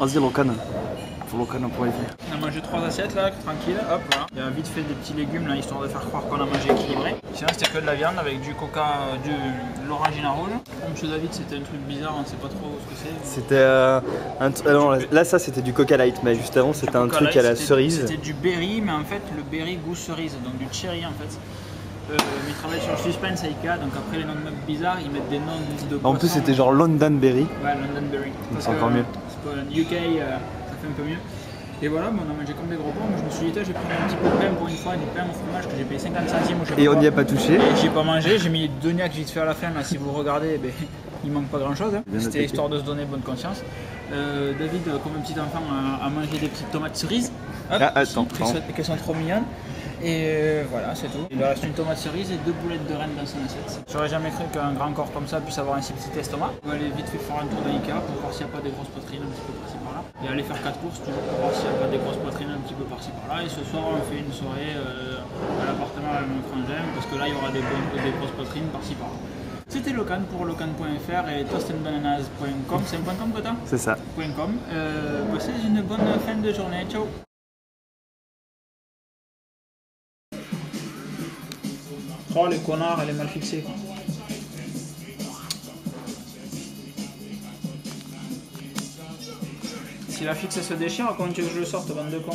Vas-y, Locan. Pour Locan.fr. On a mangé 3 assiettes là, tranquille, hop là. Il y a vite fait des petits légumes là, histoire de faire croire qu'on a mangé équilibré. Sinon c'était que de la viande avec du coca, de l'orangina rouge. Monsieur David, c'était un truc bizarre, on ne sait pas trop ce que c'est. C'était non, là ça c'était du Coca Light, mais juste avant c'était un truc à la cerise. C'était du berry, mais en fait le berry goût cerise, donc du cherry en fait. Ils travaillent sur le suspense à Ikea, donc après les noms de mecs bizarres, ils mettent des noms de En plus c'était genre London Berry. Ouais, London Berry. C'est encore mieux. Parce que UK, ça fait un peu mieux. Et voilà, bon, on a mangé comme des gros porcs, mais je me suis dit, j'ai pris un petit peu de pain pour une fois, du pain au fromage que j'ai payé 50 centimes au Et on n'y a pas touché. Et j'ai pas mangé, j'ai mis 2 niaques vite fait à la fin, là si vous regardez, ben, il manque pas grand chose. Hein. C'était histoire de se donner bonne conscience. David, comme un petit enfant, a mangé des petites tomates cerises. Hop, attends, qu'elles sont trop mignonnes. Et voilà, c'est tout. Il lui reste une tomate cerise et 2 boulettes de rennes dans son assiette. J'aurais jamais cru qu'un grand corps comme ça puisse avoir un si petit estomac. On va aller vite fait faire un tour de Ikea pour voir s'il n'y a pas des grosses poitrines un petit peu par-ci par-là. Et aller faire 4 courses toujours pour voir s'il n'y a pas des grosses poitrines un petit peu par-ci par-là. Et ce soir, on fait une soirée à l'appartement avec mon frangin parce que là, il y aura des grosses poitrines par-ci par-là. C'était Locan pour locan.fr et toastandbananas.com. C'est un .com que t'as ? C'est ça. .com. Passez une bonne fin de journée. Ciao. Oh les connards, elle est mal fixée. Si la fixe se déchire, comment tu veux que je le sorte, bande de cons?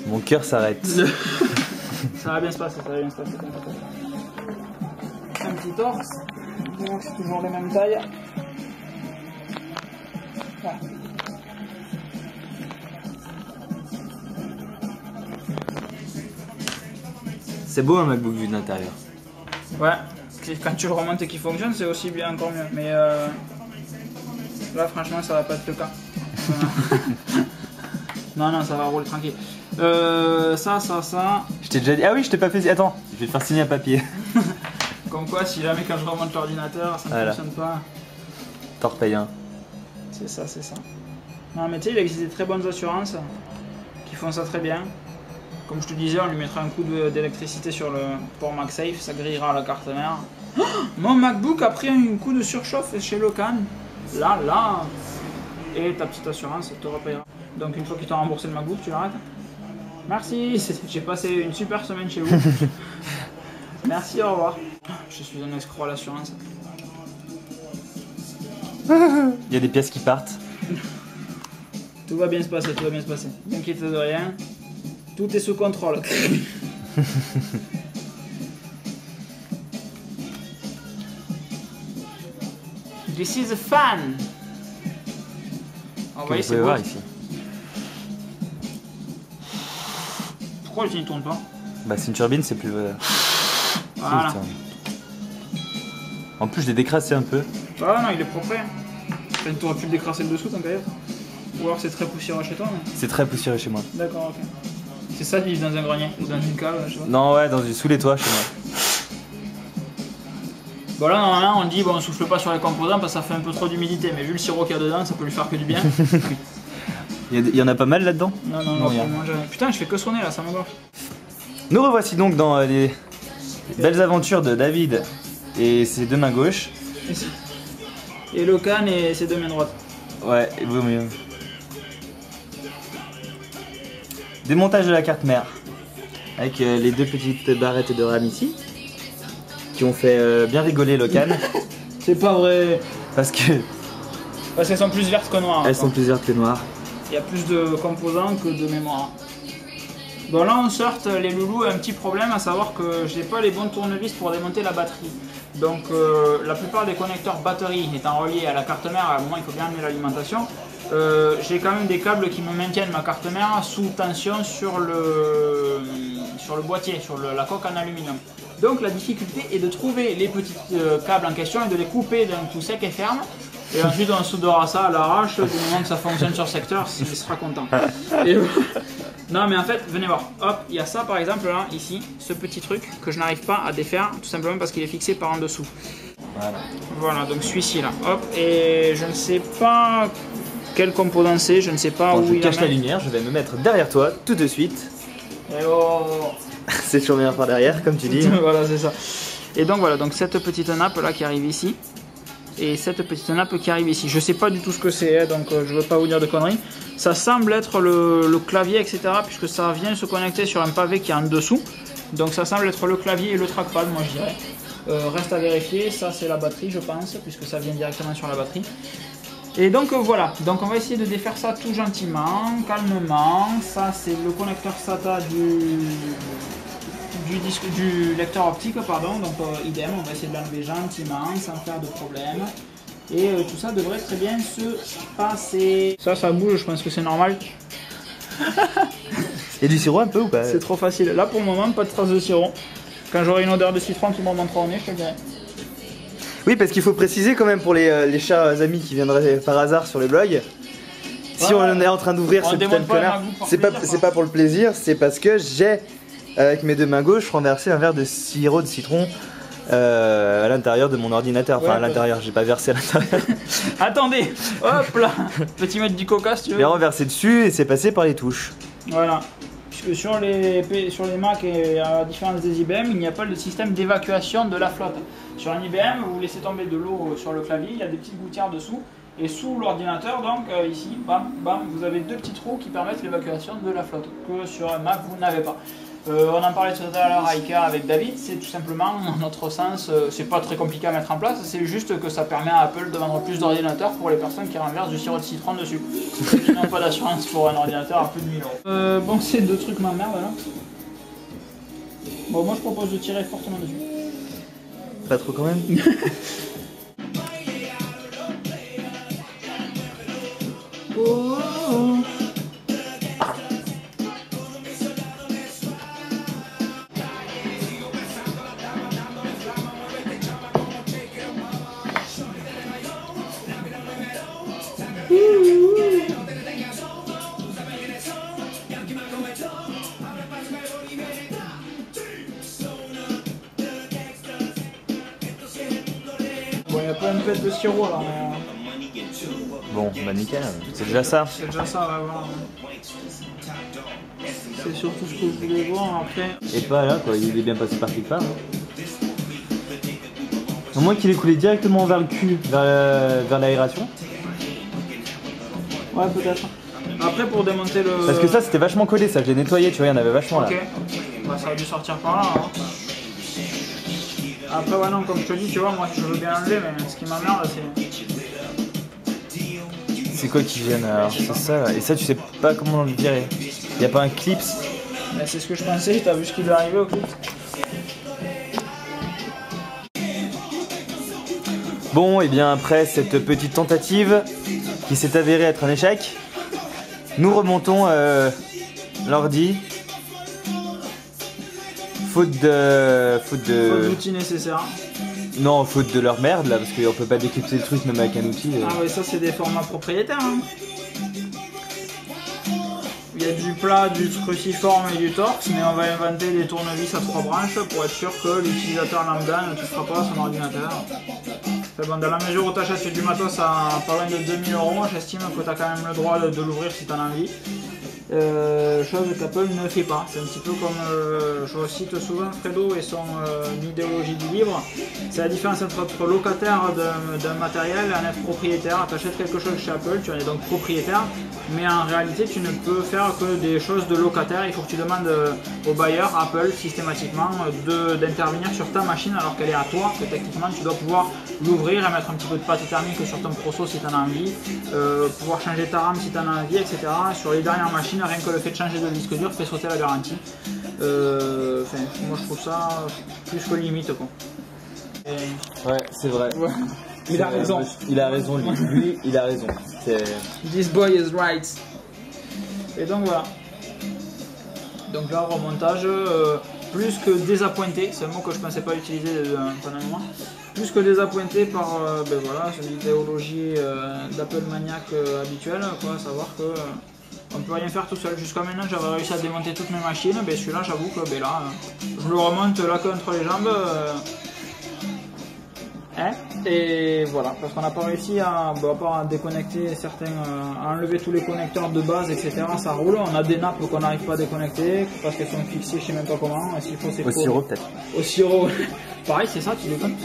Mon cœur s'arrête. Ça va bien se passer, ça va bien se passer. Un petit torse. Donc c'est toujours les mêmes tailles. Voilà. C'est beau un MacBook vu de l'intérieur. Ouais, quand tu le remontes et qu'il fonctionne, c'est aussi bien, encore mieux. Mais là, franchement, ça va pas être le cas. Non, ça va rouler tranquille. Ça. Je t'ai déjà dit. Ah oui, je t'ai pas fait. Attends, je vais te faire signer un papier. Comme quoi, si jamais quand je remonte l'ordinateur, ça ne fonctionne pas. T'en repayes un. C'est ça. Non, mais tu sais, il existe des très bonnes assurances qui font ça très bien. Comme je te disais, on lui mettra un coup d'électricité sur le port MagSafe, ça grillera la carte mère. Oh, mon MacBook a pris un coup de surchauffe chez Locan. Là. Et ta petite assurance te repayera. Donc une fois qu'ils t'ont remboursé le MacBook, tu l'arrêtes. Merci, j'ai passé une super semaine chez vous. Merci, au revoir. Je suis un escroc à l'assurance. Il y a des pièces qui partent. Tout va bien se passer. N'inquiète de rien. Tout est sous contrôle. This is a fan. Vous pouvez voir ici. Pourquoi il ne tourne pas? Bah c'est une turbine, c'est plus... Voilà. En plus je l'ai décrassé un peu. Ah non, il est propre. Tu aurais pu le décrasser le dessous tant qu'à être. Ou alors c'est très poussiéreux chez toi. Mais... C'est très poussiéreux chez moi. D'accord, ok. C'est ça de vivre dans un grenier ou dans une cave, je sais pas. Non, ouais, sous les toits chez moi. Bon là normalement on dit bon on souffle pas sur les composants parce que ça fait un peu trop d'humidité, mais vu le sirop qu'il y a dedans ça peut lui faire que du bien. Il y en a pas mal là-dedans? Non, putain je fais que sonner là, ça m'engorge. Nous revoici donc dans les belles aventures de David et ses deux mains gauches. Et Locan et ses deux mains droites. Ouais, il vaut mieux. Démontage de la carte mère avec les deux petites barrettes de RAM ici qui ont fait bien rigoler Locan. C'est pas vrai. Parce qu'elles sont plus vertes que noires. Elles sont plus vertes que noires. Il y a plus de composants que de mémoire. Bon là on sort les loulous, un petit problème à savoir que j'ai pas les bons tournevis pour démonter la batterie. Donc la plupart des connecteurs batterie étant reliés à la carte mère, à un moment il faut bien amener l'alimentation. J'ai quand même des câbles qui me maintiennent ma carte mère sous tension sur le boîtier, sur la coque en aluminium. Donc la difficulté est de trouver les petits câbles en question et de les couper d'un coup sec et ferme. Et ensuite on soudera ça à l'arrache, du moment que ça fonctionne sur secteur, il sera content. Et Non mais en fait, venez voir, hop, il y a ça par exemple là, ici, ce petit truc que je n'arrive pas à défaire, tout simplement parce qu'il est fixé par en dessous. Voilà. Voilà, donc celui-ci là, hop, et je ne sais pas quel composant c'est, je ne sais pas où je il cache la amène. lumière, je vais me mettre derrière toi tout de suite. Et oh. C'est toujours bien par derrière, comme tu dis. Voilà, c'est ça. Et donc voilà, donc cette petite nappe là qui arrive ici. Et cette petite nappe qui arrive ici. Je sais pas du tout ce que c'est, hein, donc je veux pas vous dire de conneries. Ça semble être le clavier, etc. Puisque ça vient se connecter sur un pavé qui est en dessous. Donc ça semble être le clavier et le trackpad, moi je dirais. Reste à vérifier, ça c'est la batterie je pense, puisque ça vient directement sur la batterie. Et donc voilà, donc on va essayer de défaire ça tout gentiment, calmement. Ça c'est le connecteur SATA du lecteur optique, pardon, donc idem, on va essayer de l'enlever gentiment, sans faire de problème. Et tout ça devrait très bien se passer. Ça bouge, je pense que c'est normal. Et du sirop un peu ou pas? C'est trop facile. Là pour le moment, pas de trace de sirop. Quand j'aurai une odeur de citron qui me remontera au nez, je te le dirai. Oui, parce qu'il faut préciser quand même pour les chers amis qui viendraient par hasard sur le blog. Si on est en train d'ouvrir ce putain de connard, c'est pas pour le plaisir, c'est parce que j'ai, avec mes deux mains gauches, renversé un verre de sirop de citron à l'intérieur de mon ordinateur. Enfin, à l'intérieur, j'ai pas versé à l'intérieur. Attendez, hop là, petit mètre du coca si tu veux. J'ai renversé dessus et c'est passé par les touches. Voilà. Puisque sur les Mac et à la différence des IBM, il n'y a pas de système d'évacuation de la flotte. Sur un IBM, vous laissez tomber de l'eau sur le clavier, il y a des petites gouttières dessous. Et sous l'ordinateur, donc ici, bam, bam, vous avez deux petits trous qui permettent l'évacuation de la flotte, que sur un Mac, vous n'avez pas. On en parlait tout à l'heure à IKEA avec David, c'est tout simplement, à notre sens, c'est pas très compliqué à mettre en place, c'est juste que ça permet à Apple de vendre plus d'ordinateurs pour les personnes qui renversent du sirop de citron dessus, qui n'ont pas d'assurance pour un ordinateur à plus de 1000 €. Bon, ces deux trucs m'emmerdent là. Bon, moi je propose de tirer fortement dessus. Pas trop quand même. Oh. Bon, il y a pas une pète de sirop là, mais... Bon, bah nickel, c'est déjà ça. C'est déjà ça, ouais, voilà. C'est surtout ce que je voulais voir après. Et pas là quoi, il est bien passé par quelque part. Au moins qu'il est coulé directement vers le cul, vers l'aération. Ouais, peut-être. Après, pour démonter le... Parce que ça c'était vachement collé, ça je l'ai nettoyé, tu vois, il y en avait vachement là. Ok, bah, ça a dû sortir par là. Hein. Après, ouais, non, comme je te dis, tu vois, moi je veux bien l'enlever, mais ce qui m'emmerde, c'est... C'est quoi qui gêne alors? C'est ça, et ça tu sais pas comment le virer. Y a pas un clips? Bah, c'est ce que je pensais, t'as vu ce qui lui est arrivé au clip? Bon, et bien après cette petite tentative qui s'est avérée être un échec, nous remontons l'ordi. Faute d'outils nécessaires. Non, faute de leur merde là, parce qu'on peut pas décrypter le truc même avec un outil. Ah ouais, ça c'est des formats propriétaires. Hein. Il y a du plat, du cruciforme et du torx, mais on va inventer des tournevis à 3 branches pour être sûr que l'utilisateur lambda ne touchera pas à son ordinateur. Enfin bon, dans la mesure où tu achètes du matos à pas loin de 2000 €, j'estime que tu as quand même le droit de l'ouvrir si tu en as envie. Chose qu'Apple ne fait pas. C'est un petit peu comme, je cite souvent Fredo et son idéologie du libre. C'est la différence entre locataire d'un matériel et un être propriétaire. Tu achètes quelque chose chez Apple, tu en es donc propriétaire, mais en réalité tu ne peux faire que des choses de locataire. Il faut que tu demandes au bailleur, Apple, systématiquement, d'intervenir sur ta machine alors qu'elle est à toi, que techniquement tu dois pouvoir l'ouvrir et mettre un petit peu de pâte thermique sur ton proso si tu en as envie, pouvoir changer ta RAM si tu en as envie, etc. Sur les dernières machines, rien que le fait de changer de disque dur fait sauter la garantie. Moi je trouve ça plus que limite quoi. Ouais, c'est vrai. Ouais. Il a raison. Il a raison, lui il a raison. This boy is right. Et donc voilà. Donc là, remontage, plus que désappointé, c'est un mot que je ne pensais pas utiliser pendant un moment. Plus que désappointé par voilà, l'idéologie d'Apple maniaque habituelle, quoi, à savoir que on peut rien faire tout seul. Jusqu'à maintenant j'avais réussi à démonter toutes mes machines, ben celui-là j'avoue que ben là, je le remonte là contre les jambes. Et voilà, parce qu'on n'a pas réussi à déconnecter certains, à enlever tous les connecteurs de base, etc. Ça roule, on a des nappes qu'on n'arrive pas à déconnecter parce qu'elles sont fixées, je sais même pas comment. S'il faut, c'est au sirop peut-être. Au sirop, pareil, c'est ça, tu déconnes.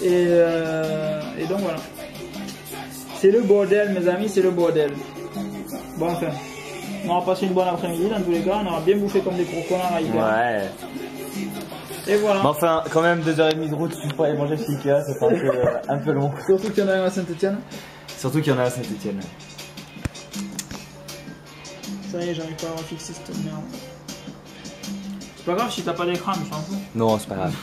Et donc voilà. C'est le bordel, mes amis, c'est le bordel. Bon, enfin, on aura passé une bonne après-midi dans tous les cas, on aura bien bouffé comme des gros connards à Ikea. Ouais. Et voilà. Mais enfin, quand même 2h30 de route juste pour aller manger chez Ikea, c'est un peu long. Surtout qu'il y en a un à Saint-Etienne. Surtout qu'il y en a à Saint-Etienne. Ça y est, j'arrive pas à refixer cette merde. C'est pas grave si t'as pas d'écran, mais je s'en fous. Non, c'est pas grave.